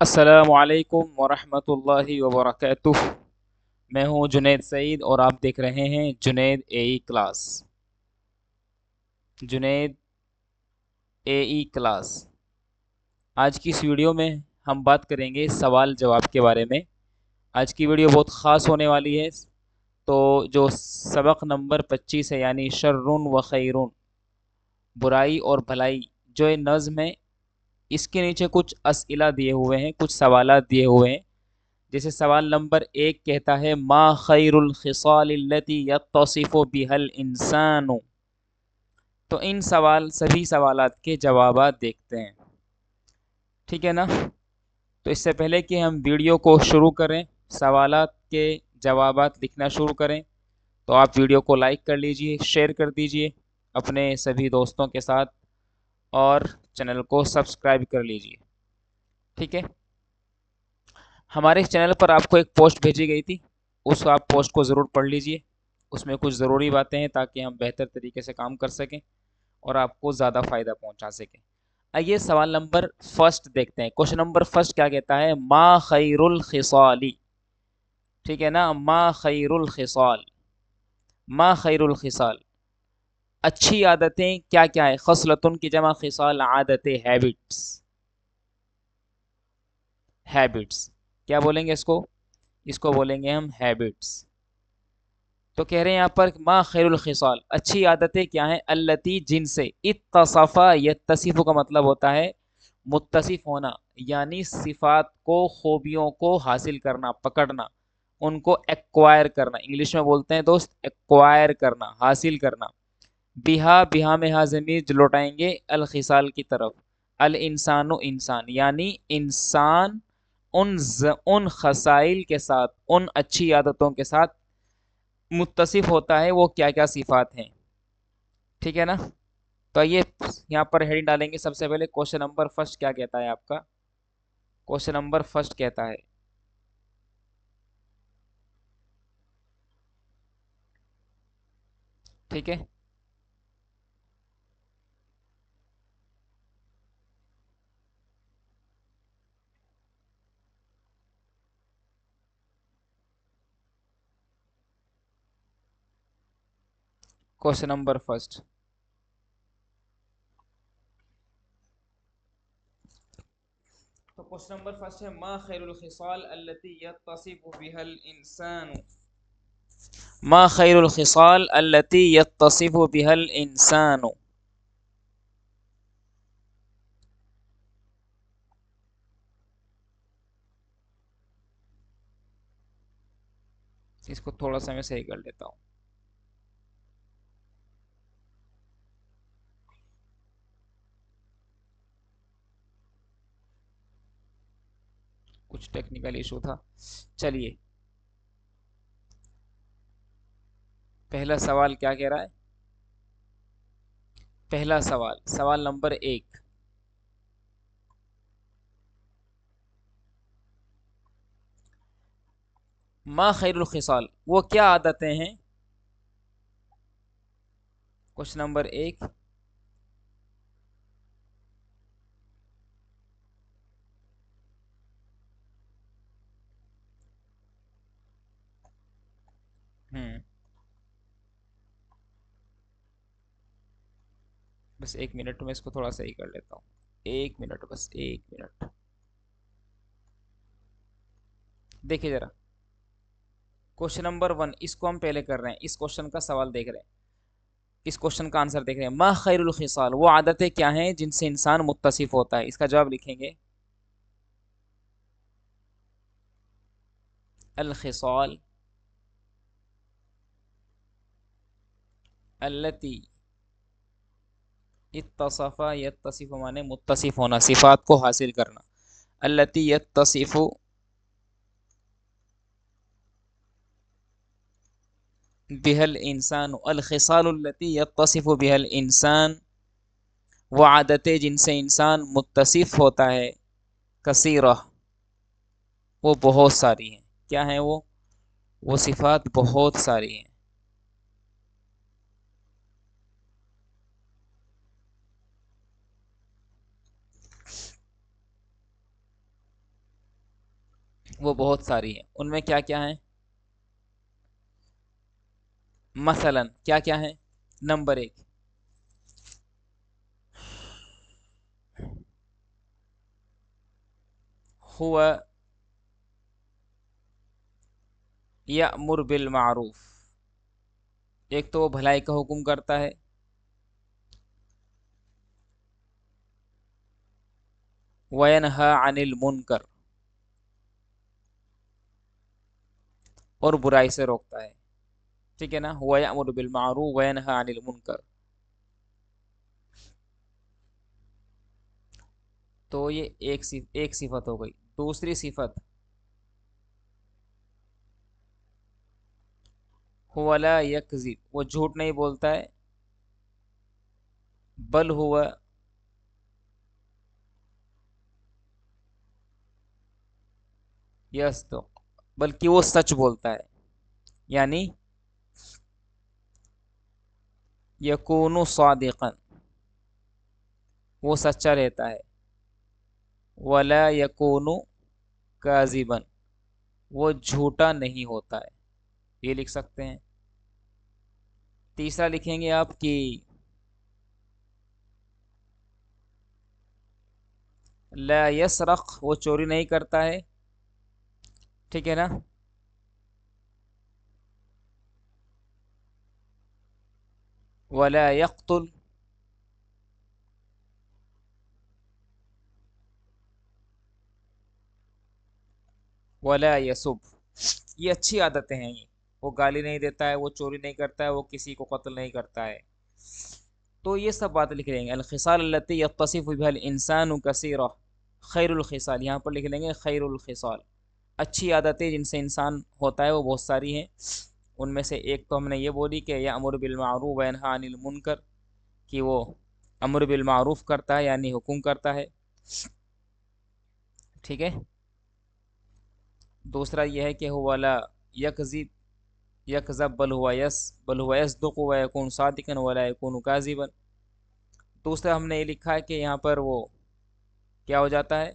السلام علیکم ورحمۃ اللہ وبرکاتہ۔ میں ہوں جنید سعید اور آپ دیکھ رہے ہیں جنید اے ای کلاس۔ جنید اے ای کلاس۔ آج کی اس ویڈیو میں ہم بات کریں گے سوال جواب کے بارے میں۔ آج کی ویڈیو بہت خاص ہونے والی ہے۔ تو جو سبق نمبر 25 ہے یعنی شرٌ و خیرٌ، برائی اور بھلائی، جو یہ نظم ہے اس کے نیچے کچھ اسئلہ دیے ہوئے ہیں، کچھ سوالات دیے ہوئے ہیں۔ جیسے سوال نمبر 1 کہتا ہے ما خیر الخصال التي يتصف بها الانسان۔ تو ان سبھی سوالات کے جوابات دیکھتے ہیں، ٹھیک ہے نا؟ تو اس سے پہلے کہ ہم ویڈیو کو شروع کریں، سوالات کے جوابات لکھنا شروع کریں، تو آپ ویڈیو کو لائک کر لیجئے، شیئر کر دیجئے اپنے سبھی دوستوں کے ساتھ، اور چینل کو سبسکرائب کر لیجئے، ٹھیک ہے؟ ہمارے اس چینل پر آپ کو ایک پوسٹ بھیجی گئی تھی، اس آپ پوسٹ کو ضرور پڑھ لیجئے۔ اس میں کچھ ضروری باتیں ہیں تاکہ ہم بہتر طریقے سے کام کر سکیں اور آپ کو زیادہ فائدہ پہنچا سکیں۔ آئیے سوال نمبر فرسٹ دیکھتے ہیں۔ کوشچن نمبر فرسٹ کیا کہتا ہے؟ ما خیر الخصال، ٹھیک ہے نا؟ ما خیر الخصال، ما خیر الخصال، اچھی عادتیں کیا کیا ہے؟ خصلتن کی جمع خصال، عادتیں ہیبٹس، ہیبٹس کیا بولیں گے اس کو بولیں گے ہم ہیبٹس۔ تو کہہ رہے ہیں یہاں پر ما خیر الخصال، اچھی عادتیں کیا ہیں؟ التی، جن سے اتصف، یتصف کا مطلب ہوتا ہے متصف ہونا، یعنی صفات کو، خوبیوں کو حاصل کرنا، پکڑنا، ان کو ایکوائر کرنا، انگلش میں بولتے ہیں دوست ایکوائر کرنا، حاصل کرنا۔ بہا، بہا میں ہاں ضمیر لوٹائیں گے الخصال کی طرف، الانسان، انسان، یعنی انسان ان خصائل کے ساتھ، ان اچھی عادتوں کے ساتھ متصف ہوتا ہے۔ وہ کیا کیا صفات ہیں، ٹھیک ہے نا؟ تو یہ یہاں پر ہیڈنگ ڈالیں گے سب سے پہلے۔ کوشچن نمبر فرسٹ کیا کہتا ہے آپ کا؟ کوشچن نمبر فرسٹ کہتا ہے، ٹھیک ہے؟ کوشچن نمبر فرسٹ، تو کوشچن نمبر فرسٹ ہے ما خیر الخصال التي يتصف بها الانسان، ما خیر الخصال التي يتصف بها الانسان۔ اس کو تھوڑا سا میں صحیح کر لیتا ہوں۔ کچھ ٹیکنیکل ایشو تھا، چلیے۔ پہلا سوال کیا کہہ رہا ہے؟ پہلا سوال، سوال نمبر 1، ما خیر الخصال، وہ کیا عادتیں ہیں؟ کوشچن نمبر 1، بس ایک منٹ میں اس کو تھوڑا صحیح کر لیتا ہوں، ایک منٹ، بس ایک منٹ۔ دیکھیے ذرا، کوشچن نمبر 1 اس کو ہم پہلے کر رہے ہیں، اس کوشچن کا سوال دیکھ رہے ہیں، اس کوشچن کا آنسر دیکھ رہے ہیں۔ ما خیر الخصال، وہ عادتیں کیا ہیں جن سے انسان متصف ہوتا ہے؟ اس کا جواب لکھیں گے الخصال التی اتصف، یتصف مانے متصف ہونا، صفات کو حاصل کرنا، التی یتصف بها الانسان، الخصال التی یتصف بها الانسان، وہ عادتیں جن سے انسان متصف ہوتا ہے، کثیرہ، وہ بہت ساری ہیں۔ کیا ہیں وہ صفات بہت ساری ہیں۔ وہ بہت ساری ہیں، ان میں کیا کیا ہیں؟ مثلا کیا کیا ہیں؟ نمبر ایک، ہوا یأمر بالمعروف، ایک تو وہ بھلائی کا حکم کرتا ہے، وینہا عن المنکر، اور برائی سے روکتا ہے، ٹھیک ہے نا، ہوا یأمر بالمعروف وینہا عن المنکر. تو یہ ایک صفت ہو گئی. دوسری صفت، ہوا لا یکذب، وہ جھوٹ نہیں بولتا ہے، بل ہوا یصدق، بلکہ وہ سچ بولتا ہے، یعنی یکون صادقا، وہ سچا رہتا ہے، ولا یکون کاذبا، وہ جھوٹا نہیں ہوتا ہے. یہ لکھ سکتے ہیں. تیسرا لکھیں گے آپ کی لا یسرق، وہ چوری نہیں کرتا ہے، ٹھیک ہے نا. ولا یقتل، ولا یسب، یہ اچھی عادتیں ہیں. یہ وہ گالی نہیں دیتا ہے، وہ چوری نہیں کرتا ہے، وہ کسی کو قتل نہیں کرتا ہے. تو یہ سب باتیں لکھ لیں گے. الخصال التي يتصف بها الانسان كثيرا، خیر الخصال، یہاں پر لکھ لیں گے خیر الخصال، اچھی عادتیں جن سے انسان ہوتا ہے وہ بہت ساری ہیں. ان میں سے ایک تو ہم نے یہ بولی کہ یأمر بالمعروف وینہا عن المنکر، کہ وہ امر بالمعروف کرتا ہے یعنی حکم کرتا ہے، ٹھیک ہے. دوسرا یہ ہے کہ ہوا لا یکذب، یکذب بل ہوا یصدق و یکون صادقا ولا یکون کاذبا. دوسرا ہم نے یہ لکھا ہے کہ یہاں پر وہ کیا ہو جاتا ہے؟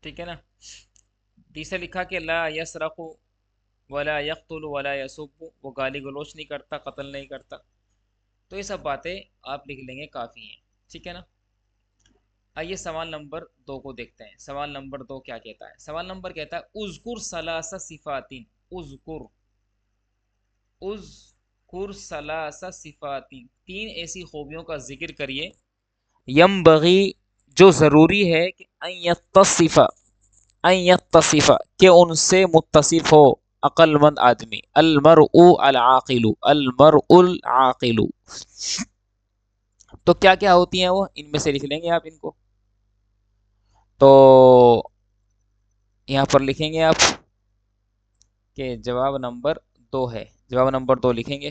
ٹھیک ہے نا. تیسرا لکھا کہ لا یسرق ولا یقتل ولا یسب، وہ گالی گلوچ نہیں کرتا، قتل نہیں کرتا. تو یہ سب باتیں آپ لکھ لیں گے، کافی ہیں، ٹھیک ہے نا. آئیے سوال نمبر 2 کو دیکھتے ہیں. سوال نمبر 2 کیا کہتا ہے؟ سوال نمبر کہتا ہے اذکر ثلاث صفات، اذکر، اذکر ثلاث صفات، تین ایسی خوبیوں کا ذکر کریے، ینبغی، جو ضروری ہے کہ ان یتصف، کہ ان سے متصف ہو عقل مند آدمی، المرء العاقل، المرء العاقل. تو کیا کیا ہوتی ہیں وہ؟ ان میں سے لکھ لیں گے آپ ان کو. تو یہاں پر لکھیں گے آپ کہ جواب نمبر 2 ہے، جواب نمبر 2 لکھیں گے.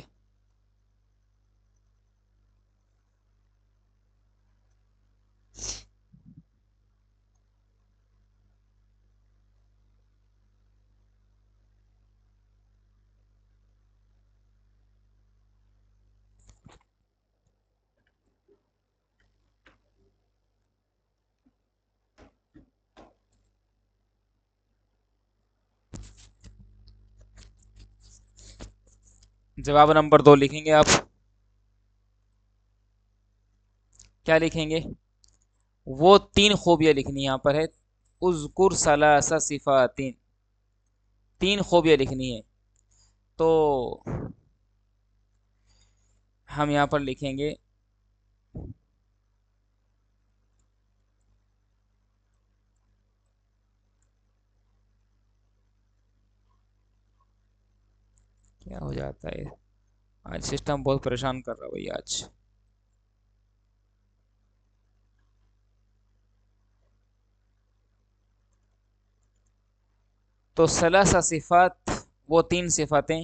جواب نمبر 2 لکھیں گے آپ. کیا لکھیں گے؟ وہ تین خوبیاں لکھنی یہاں پر ہے، اذکر ثلاث صفات، تین خوبیاں لکھنی ہے. تو ہم یہاں پر لکھیں گے کیا ہو جاتا ہے آج، سسٹم بہت پریشان کر رہا ہے بھائی آج. تو ثلاث صفات، وہ تین صفاتیں،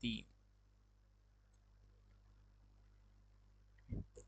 3।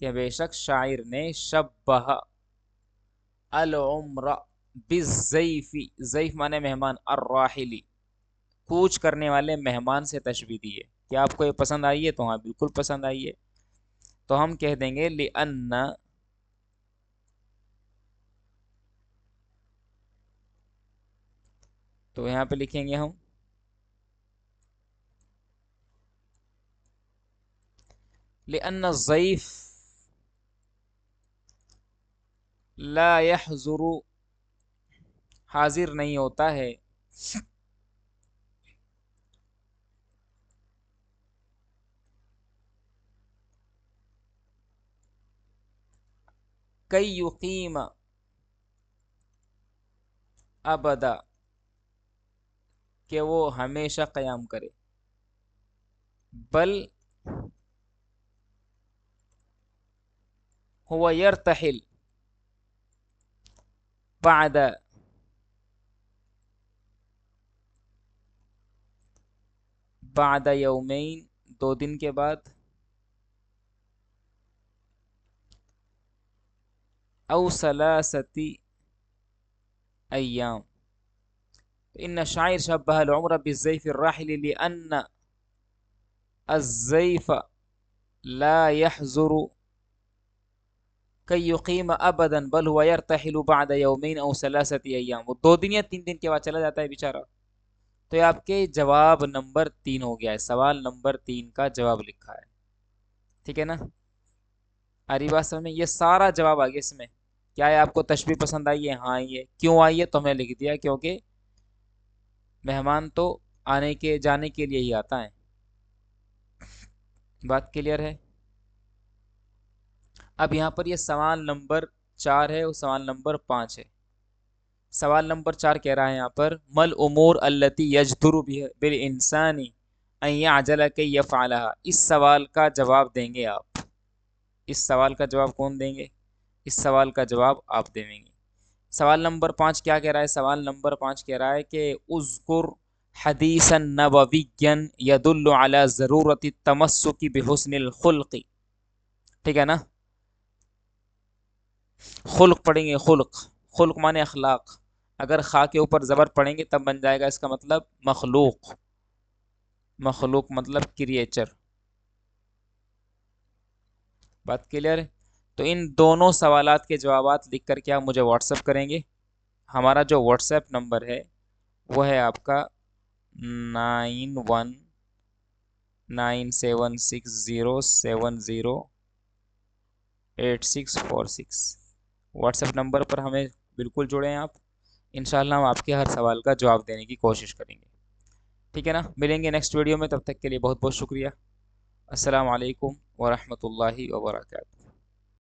کہ بے شک شاعر نے شبہ العمر بالضیفی، ضیف مانے مہمان، الراحلی کوچ کرنے والے مہمان سے تشبیہ دی ہے۔ کیا آپ کو یہ پسند آئی ہے؟ تو ہاں بالکل پسند آئی ہے۔ تو ہم کہہ دیں گے لأن، تو یہاں پہ لکھیں گے ہم لأن الضیف لا يحضر، حاضر نہیں ہوتا ہے، کی یقیم ابدا، کہ وہ ہمیشہ قیام کرے، بل هو يرتحل بعد یومین، 2 دن کے بعد، او ثلاثتی ایام۔ ان شاعر شبہ العمر بالضیف الراحل لأن الضیف لا يحضر کہ یقیم ابدا بل هو يرتحل بعد یومین او ثلاثتی ایام، وہ 2 دن یا 3 دن کے بعد چلا جاتا ہے بیچارہ۔ تو یہ آپ کے جواب نمبر 3 ہو گیا ہے، سوال نمبر 3 کا جواب لکھا ہے، ٹھیک ہے نا؟ اری بات سمجھ میں؟ یہ سارا جواب آ گیا اس میں۔ کیا ہے آپ کو تشبیہ پسند آئی ہے؟ ہاں آئی ہے۔ کیوں آئی ہے؟ تو ہم نے لکھ دیا کیونکہ مہمان تو آنے کے جانے کے لیے ہی آتا ہے۔ بات کلیئر ہے؟ اب یہاں پر یہ سوال نمبر 4 ہے اور سوال نمبر 5 ہے۔ سوال نمبر 4 کہہ رہا ہے یہاں پر مل امور التی یجدر بالانسان ان یعجل کی یفعلها، اس سوال کا جواب دیں گے آپ۔ اس سوال کا جواب کون دیں گے؟ اس سوال کا جواب آپ دیں گے۔ سوال نمبر 5 کیا کہہ رہا ہے؟ سوال نمبر 5 کہہ رہا ہے کہ اذکر حدیثا نبویا یدل علی ضرورت التمسک بحسن الخلق، ٹھیک ہے نا؟ خلق پڑھیں گے، خلق، خلق مانے اخلاق، اگر خا کے اوپر زبر پڑھیں گے تب بن جائے گا اس کا مطلب مخلوق، مخلوق مطلب کریچر۔ بات کلیئر ہے؟ تو ان دونوں سوالات کے جوابات لکھ کر کے آپ مجھے واٹس ایپ کریں گے۔ ہمارا جو واٹس ایپ نمبر ہے وہ ہے آپ کا 9197070846۔ واٹس ایپ نمبر پر ہمیں بالکل جڑیں آپ، انشاءاللہ ہم آپ کے ہر سوال کا جواب دینے کی کوشش کریں گے، ٹھیک ہے نا؟ ملیں گے نیکسٹ ویڈیو میں، تب تک کے لیے بہت بہت شکریہ۔ السلام علیکم ورحمۃ اللہ وبرکاتہ۔